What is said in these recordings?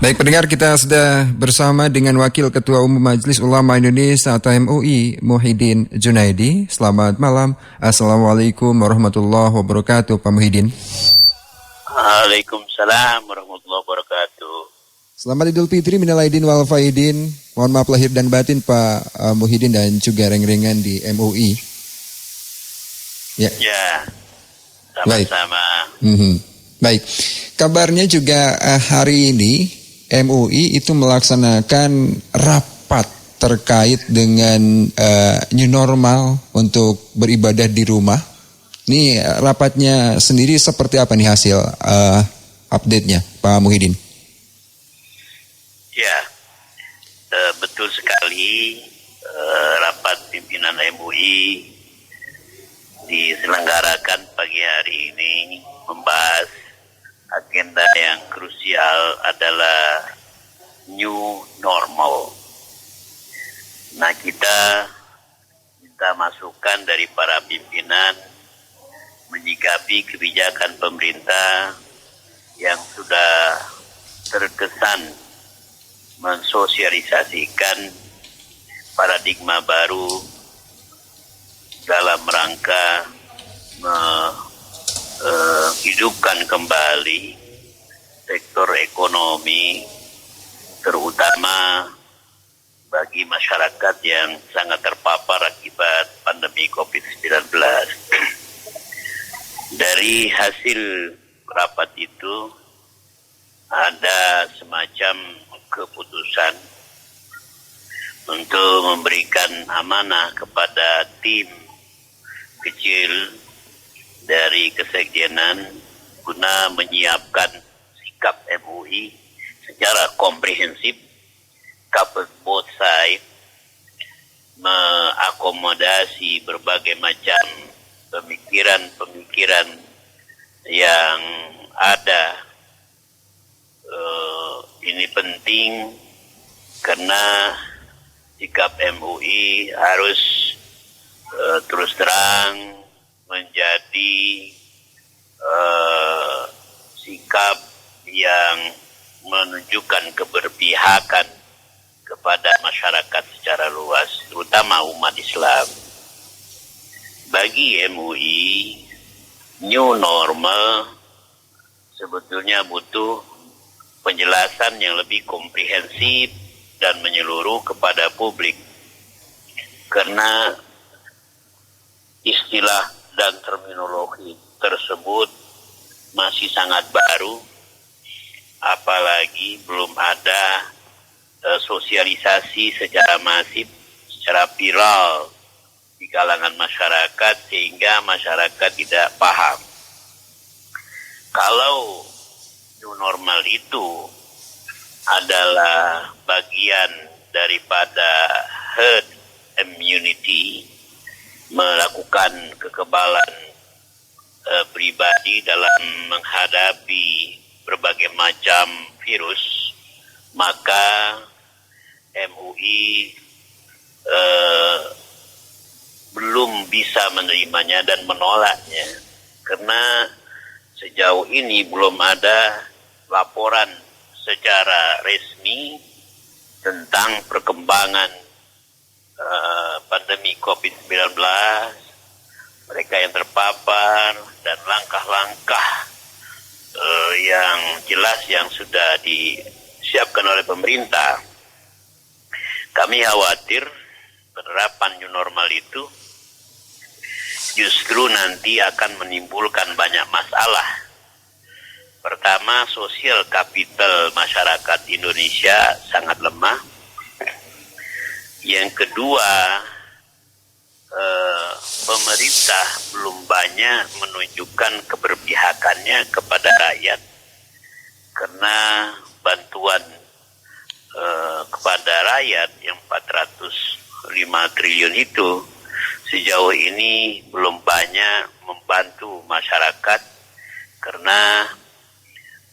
Baik pendengar, kita sudah bersama dengan Wakil Ketua Umum Majelis Ulama Indonesia atau MUI, Muhyiddin Junaidi. Selamat malam. Assalamualaikum warahmatullahi wabarakatuh, Pak Muhyiddin. Waalaikumsalam warahmatullahi wabarakatuh. Selamat Idul Fitri, minal aidin wal faidin. Mohon maaf lahir dan batin Pak Muhyiddin dan juga reng-rengan di MUI. Ya, sama-sama. Baik, kabarnya juga hari ini MUI itu melaksanakan rapat terkait dengan new normal untuk beribadah di rumah. Ini rapatnya sendiri seperti apa nih hasil update-nya, Pak Muhyiddin? Ya, betul sekali. Rapat pimpinan MUI diselenggarakan pagi hari ini membahas agenda yang krusial adalah new normal. Nah, kita minta masukan dari para pimpinan menyikapi kebijakan pemerintah yang sudah terkesan mensosialisasikan paradigma baru dalam rangka hidupkan kembali sektor ekonomi, terutama bagi masyarakat yang sangat terpapar akibat pandemi COVID-19. Dari hasil rapat itu ada semacam keputusan untuk memberikan amanah kepada tim kecil dari Kesekjenan guna menyiapkan sikap MUI secara komprehensif, cover both side, mengakomodasi berbagai macam pemikiran-pemikiran yang ada. Ini penting karena sikap MUI harus terus terang menjadi sikap yang menunjukkan keberpihakan kepada masyarakat secara luas, terutama umat Islam. Bagi MUI, new normal sebetulnya butuh penjelasan yang lebih komprehensif dan menyeluruh kepada publik. Karena istilah dan terminologi tersebut masih sangat baru, apalagi belum ada sosialisasi secara masif, secara viral di kalangan masyarakat sehingga masyarakat tidak paham. Kalau new normal itu adalah bagian daripada herd immunity, melakukan kekebalan pribadi dalam menghadapi berbagai macam virus, maka MUI belum bisa menerimanya dan menolaknya karena sejauh ini belum ada laporan secara resmi tentang perkembangan pandemi COVID-19, mereka yang terpapar, dan langkah-langkah yang jelas yang sudah disiapkan oleh pemerintah. Kami khawatir penerapan new normal itu justru nanti akan menimbulkan banyak masalah. Pertama, sosial kapital masyarakat Indonesia sangat lemah. Yang kedua, pemerintah belum banyak menunjukkan keberpihakannya kepada rakyat karena bantuan kepada rakyat yang 405 triliun itu sejauh ini belum banyak membantu masyarakat karena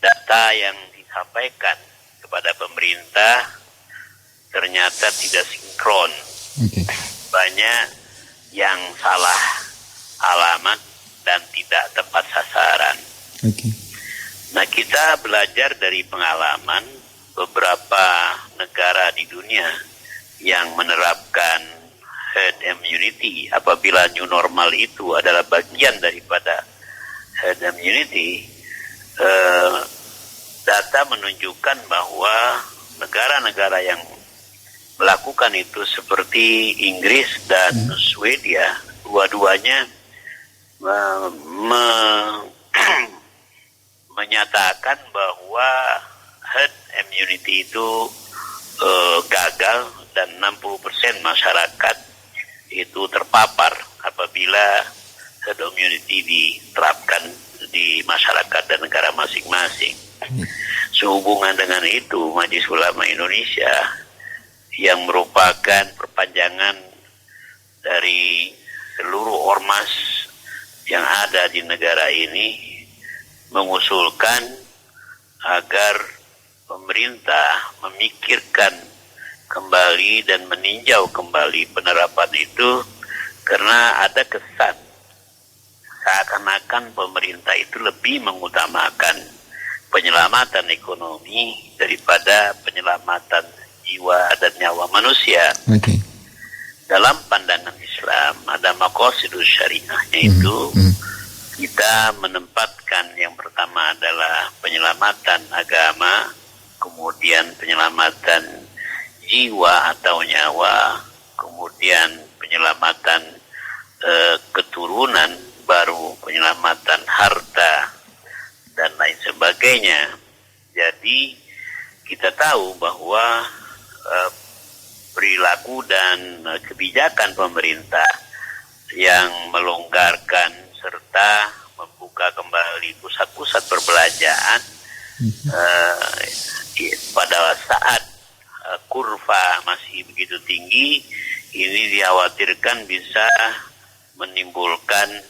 data yang disampaikan kepada pemerintah ternyata tidak sinkron. Banyak yang salah alamat dan tidak tepat sasaran. Nah, kita belajar dari pengalaman beberapa negara di dunia yang menerapkan herd immunity. Apabila new normal itu adalah bagian daripada herd immunity, data menunjukkan bahwa negara-negara yang melakukan itu seperti Inggris dan Swedia, dua-duanya menyatakan bahwa herd immunity itu gagal dan 60% masyarakat itu terpapar apabila herd immunity diterapkan di masyarakat dan negara masing-masing. Sehubungan dengan itu, Majelis Ulama Indonesia yang merupakan perpanjangan dari seluruh ormas yang ada di negara ini mengusulkan agar pemerintah memikirkan kembali dan meninjau kembali penerapan itu, karena ada kesan seakan-akan pemerintah itu lebih mengutamakan penyelamatan ekonomi daripada penyelamatan jiwa dan nyawa manusia. Okay. Dalam pandangan Islam ada maqasidus syariahnya itu kita menempatkan yang pertama adalah penyelamatan agama, kemudian penyelamatan jiwa atau nyawa, kemudian penyelamatan keturunan, baru penyelamatan harta dan lain sebagainya. Jadi kita tahu bahwa perilaku dan kebijakan pemerintah yang melonggarkan serta membuka kembali pusat-pusat perbelanjaan pada saat kurva masih begitu tinggi, ini dikhawatirkan bisa menimbulkan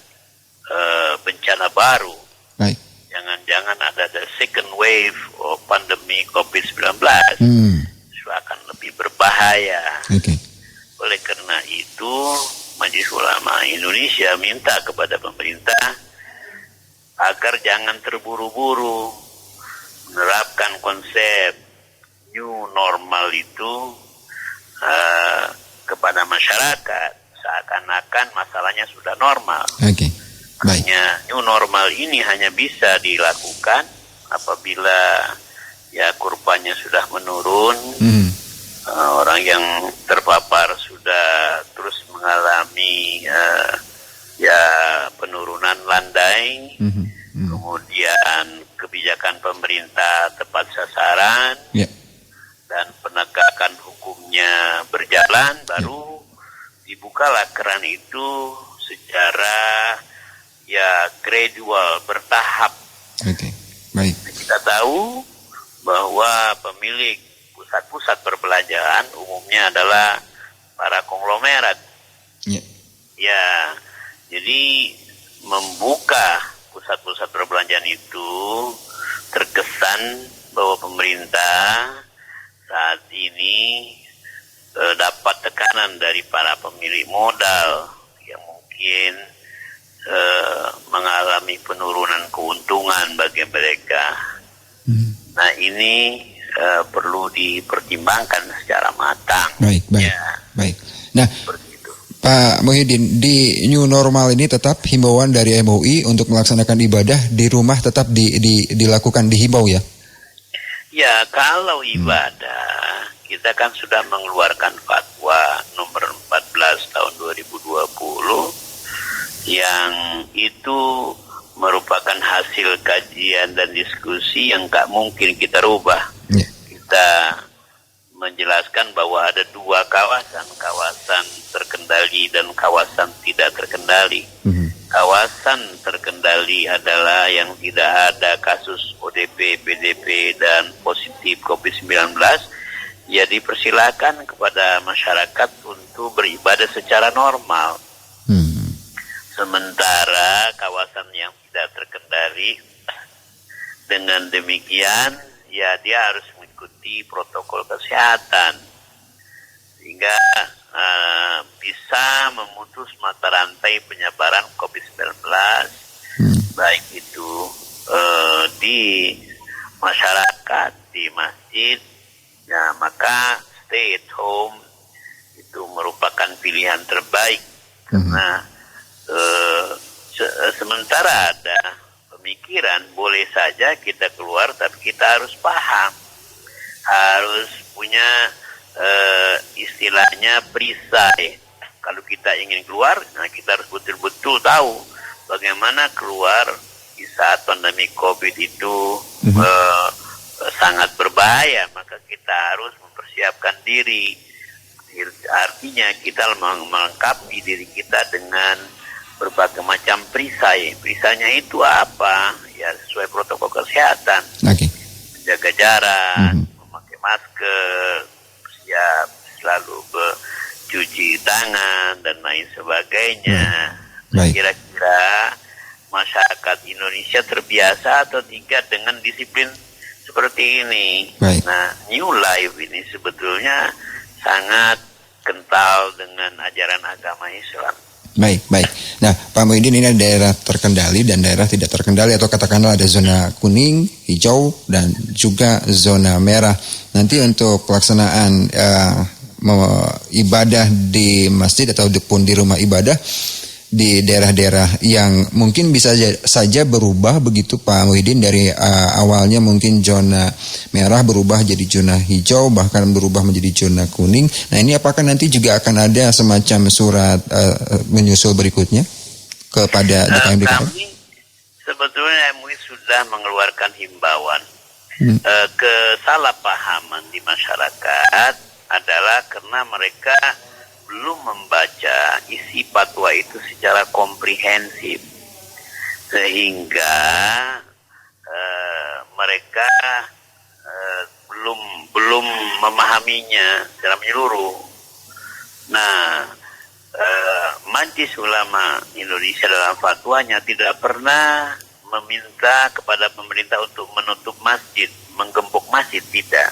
bencana baru. Baik. Jangan-jangan ada the second wave of pandemi COVID-19 akan lebih berbahaya. Okay. Oleh karena itu, Majelis Ulama Indonesia minta kepada pemerintah agar jangan terburu-buru menerapkan konsep new normal itu kepada masyarakat seakan-akan masalahnya sudah normal. Okay. Baik. Hanya new normal ini hanya bisa dilakukan apabila ya kurvanya sudah menurun, orang yang terpapar sudah terus mengalami ya penurunan landai, kemudian kebijakan pemerintah tepat sasaran, dan penegakan hukumnya berjalan, baru dibukalah keran itu secara ya gradual, bertahap. Oke, baik. Kita tahu bahwa pemilik pusat-pusat perbelanjaan umumnya adalah para konglomerat. Ya, jadi membuka pusat-pusat perbelanjaan itu terkesan bahwa pemerintah saat ini dapat tekanan dari para pemilik modal yang mungkin mengalami penurunan keuntungan bagi mereka. Nah, ini perlu dipertimbangkan secara matang. Baik. Ya, Baik. Nah, seperti itu. Pak Muhyiddin, di new normal ini tetap himbauan dari MUI untuk melaksanakan ibadah di rumah tetap dilakukan, dihimbau ya? Ya, kalau ibadah, kita kan sudah mengeluarkan fatwa nomor 14 tahun 2020 yang itu merupakan hasil kajian dan diskusi yang tak mungkin kita rubah. Kita menjelaskan bahwa ada dua kawasan terkendali dan kawasan tidak terkendali. Kawasan terkendali adalah yang tidak ada kasus ODP, PDP, dan positif COVID-19. Ya, dipersilakan kepada masyarakat untuk beribadah secara normal. Sementara kawasan yang tidak terkendali, dengan demikian ya dia harus mengikuti protokol kesehatan sehingga bisa memutus mata rantai penyebaran COVID-19, baik itu di masyarakat, di masjid, Ya, maka stay at home itu merupakan pilihan terbaik. Karena sementara ada pemikiran boleh saja kita keluar, tapi kita harus paham, harus punya istilahnya perisai. Kalau kita ingin keluar, nah kita harus betul-betul tahu bagaimana keluar di saat pandemi COVID itu sangat berbahaya. Maka kita harus mempersiapkan diri. Artinya kita melengkapi diri kita dengan berbagai macam perisai. Perisainya itu apa? Ya sesuai protokol kesehatan. Menjaga jarak, memakai masker, siap selalu cuci tangan dan lain sebagainya. Kira-kira masyarakat Indonesia terbiasa atau tidak dengan disiplin seperti ini? Nah, New Life ini sebetulnya sangat kental dengan ajaran agama Islam. Baik. Nah, Pak Muhyiddin, ini ada daerah terkendali dan daerah tidak terkendali, atau katakanlah ada zona kuning, hijau, dan juga zona merah. Nanti untuk pelaksanaan ibadah di masjid ataupun di rumah ibadah di daerah-daerah yang mungkin bisa saja berubah begitu Pak Muhyiddin, dari awalnya mungkin zona merah berubah jadi zona hijau, bahkan berubah menjadi zona kuning. Nah, ini apakah nanti juga akan ada semacam surat menyusul berikutnya kepada DKM? Kami sebetulnya MUI sudah mengeluarkan himbauan. Kesalahpahaman di masyarakat adalah karena mereka belum membaca isi fatwa itu secara komprehensif, sehingga mereka belum memahaminya secara menyeluruh. Nah, Majelis Ulama Indonesia dalam fatwanya tidak pernah meminta kepada pemerintah untuk menutup masjid, menggembok masjid, tidak.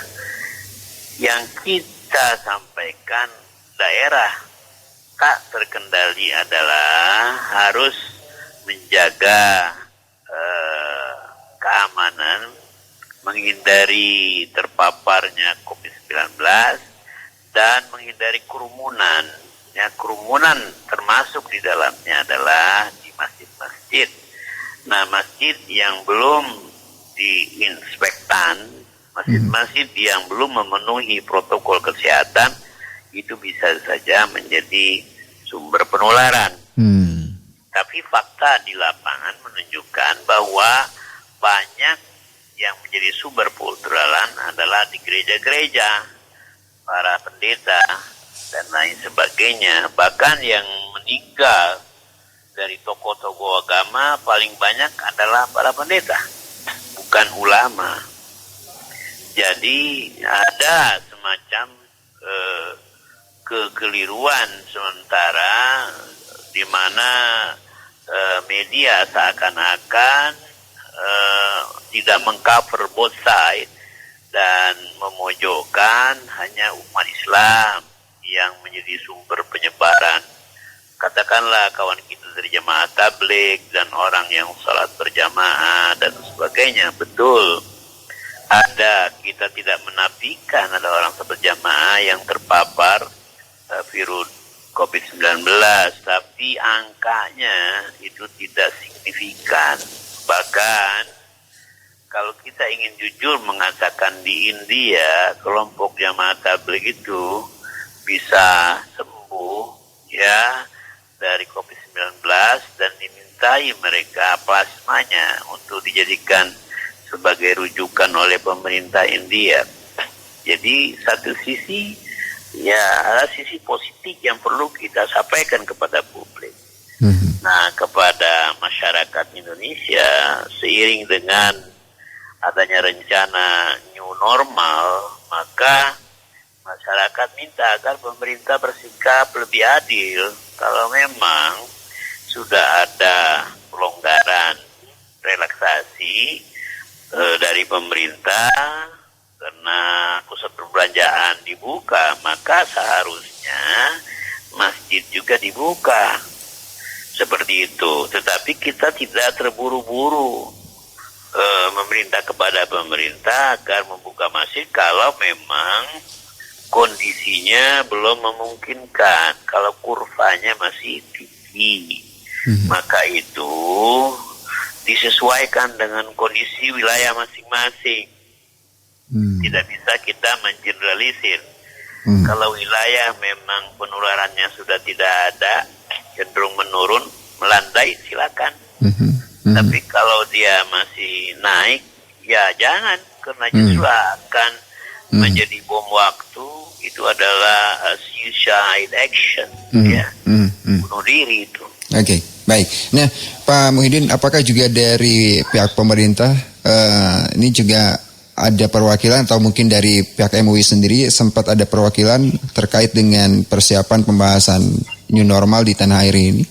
Yang kita sampaikan, daerah tak terkendali adalah harus menjaga keamanan, menghindari terpaparnya COVID-19, dan menghindari kerumunan. Ya, kerumunan termasuk di dalamnya adalah di masjid-masjid. Nah, masjid yang belum diinspektan, masjid-masjid yang belum memenuhi protokol kesehatan, itu bisa saja menjadi sumber penularan. Tapi fakta di lapangan menunjukkan bahwa banyak yang menjadi sumber penularan adalah di gereja-gereja, para pendeta, dan lain sebagainya. Bahkan yang meninggal dari tokoh-tokoh agama paling banyak adalah para pendeta, bukan ulama. Jadi ada semacam kekeliruan sementara di mana media seakan-akan tidak mengcover both side dan memojokkan hanya umat Islam yang menjadi sumber penyebaran. Katakanlah kawan kita dari jamaah tabligh dan orang yang salat berjamaah dan sebagainya. Betul, ada, kita tidak menafikan ada orang berjamaah yang terpapar virus COVID-19, tapi angkanya itu tidak signifikan. Bahkan kalau kita ingin jujur mengatakan di India kelompok jamaah tabligh itu bisa sembuh ya dari COVID-19 dan dimintai mereka plasmanya untuk dijadikan sebagai rujukan oleh pemerintah India. Jadi satu sisi ya ada sisi positif yang perlu kita sampaikan kepada publik. Nah, kepada masyarakat Indonesia, seiring dengan adanya rencana new normal, maka masyarakat minta agar pemerintah bersikap lebih adil. Kalau memang sudah ada pelonggaran, relaksasi dari pemerintah karena pusat perbelanjaan dibuka, maka seharusnya masjid juga dibuka. Seperti itu. Tetapi kita tidak terburu-buru perintah kepada pemerintah agar membuka masjid kalau memang kondisinya belum memungkinkan, kalau kurvanya masih tinggi. Maka itu disesuaikan dengan kondisi wilayah masing-masing. Tidak bisa kita mengeneralisir. Kalau wilayah memang penularannya sudah tidak ada, cenderung menurun, melandai, silakan. Tapi kalau dia masih naik, ya jangan, karena justru akan menjadi bom waktu. Itu adalah suicide action, ya, bunuh diri itu. Oke, baik. Nah, Pak Muhyiddin, apakah juga dari pihak pemerintah ini juga ada perwakilan atau mungkin dari pihak MUI sendiri sempat ada perwakilan terkait dengan persiapan pembahasan new normal di tanah air ini?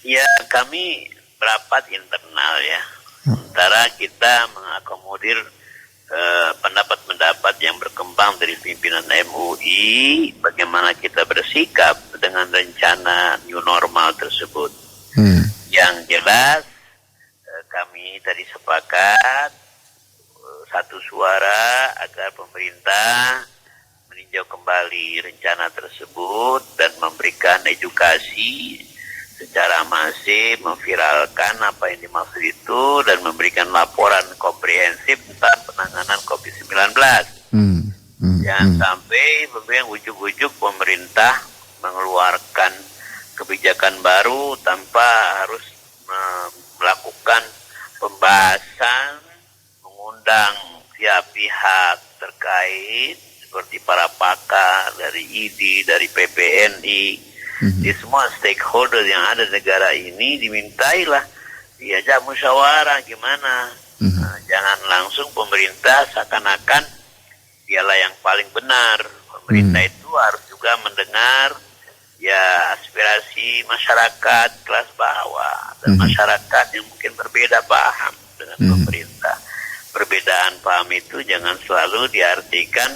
Ya, kami rapat internal ya. Sementara kita mengakomodir pendapat-pendapat yang berkembang dari pimpinan MUI, bagaimana kita bersikap dengan rencana new normal tersebut. Yang jelas kami tadi sepakat satu suara agar pemerintah meninjau kembali rencana tersebut dan memberikan edukasi secara masif, memviralkan apa yang dimaksud itu dan memberikan laporan komprehensif tentang penanganan COVID-19. Jangan sampai yang ujuk-ujuk pemerintah mengeluarkan kebijakan baru tanpa harus melakukan pembahasan, mengundang tiap pihak terkait seperti para pakar dari ID, dari PPNI, di semua stakeholder yang ada di negara ini dimintailah diajak musyawarah gimana. Jangan langsung pemerintah seakan-akan dialah yang paling benar. Pemerintah itu harus juga mendengar ya aspirasi masyarakat kelas bawah dan masyarakat yang mungkin berbeda paham dengan pemerintah. Perbedaan paham itu jangan selalu diartikan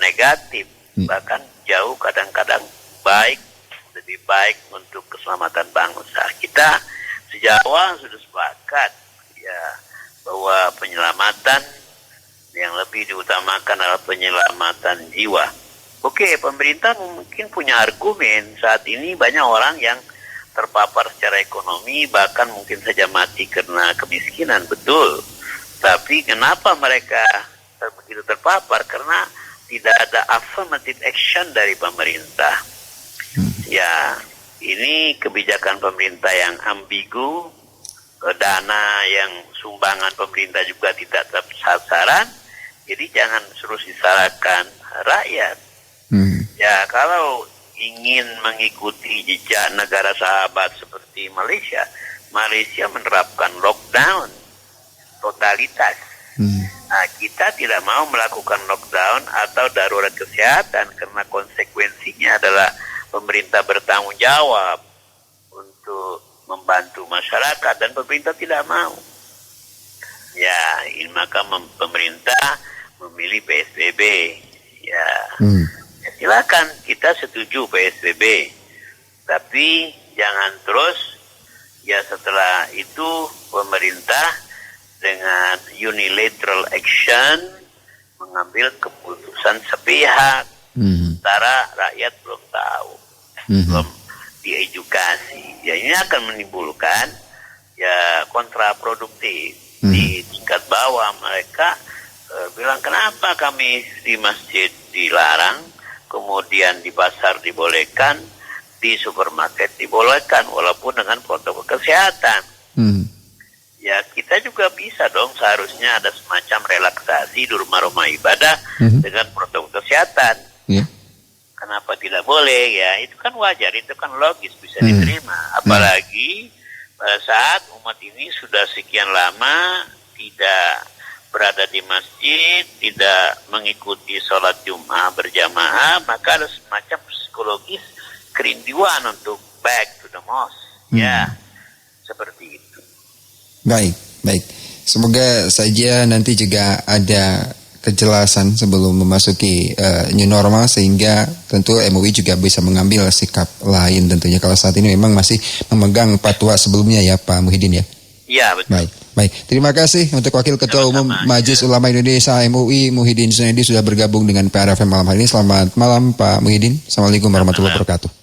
negatif, bahkan jauh kadang-kadang baik, lebih baik untuk keselamatan bangsa. Kita sejak awal sudah sepakat ya bahwa penyelamatan yang lebih diutamakan adalah penyelamatan jiwa. Oke, pemerintah mungkin punya argumen saat ini banyak orang yang terpapar secara ekonomi, bahkan mungkin saja mati karena kemiskinan, betul. Tapi kenapa mereka begitu terpapar? Karena tidak ada affirmative action dari pemerintah. Ya, ini kebijakan pemerintah yang ambigu, dana yang sumbangan pemerintah juga tidak tepat sasaran, jadi jangan terus disalahkan rakyat. Ya, kalau ingin mengikuti jejak negara sahabat seperti Malaysia, Malaysia menerapkan lockdown totalitas. Nah, kita tidak mau melakukan lockdown atau darurat kesehatan karena konsekuensinya adalah pemerintah bertanggung jawab untuk membantu masyarakat dan pemerintah tidak mau. Ya, maka pemerintah memilih PSBB. Ya, silakan, kita setuju PSBB. Tapi jangan terus ya setelah itu pemerintah dengan unilateral action mengambil keputusan sepihak. Sementara rakyat belum tahu, belum diedukasi. Ya, ini akan menimbulkan ya kontraproduktif di tingkat bawah. Mereka bilang kenapa kami di masjid dilarang, kemudian di pasar dibolehkan, di supermarket dibolehkan walaupun dengan protokol kesehatan. Ya, kita juga bisa dong seharusnya ada semacam relaksasi di rumah-rumah ibadah dengan protokol kesehatan. Kenapa tidak boleh? Ya, itu kan wajar, itu kan logis, bisa diterima. Apalagi pada saat umat ini sudah sekian lama tidak berada di masjid, tidak mengikuti sholat Jumat berjamaah, maka ada semacam psikologis kerinduan untuk back to the mosque. Ya, seperti itu. Baik. Semoga saja nanti juga ada kejelasan sebelum memasuki new normal sehingga tentu MUI juga bisa mengambil sikap lain tentunya kalau saat ini memang masih memegang fatwa sebelumnya ya Pak Muhyiddin ya. Iya, betul. Baik. Baik, terima kasih untuk Wakil Ketua Umum Majelis Ulama Indonesia MUI Muhyiddin Junaidi sudah bergabung dengan PRFM malam hari ini. Selamat malam Pak Muhyiddin. Assalamualaikum warahmatullahi wabarakatuh.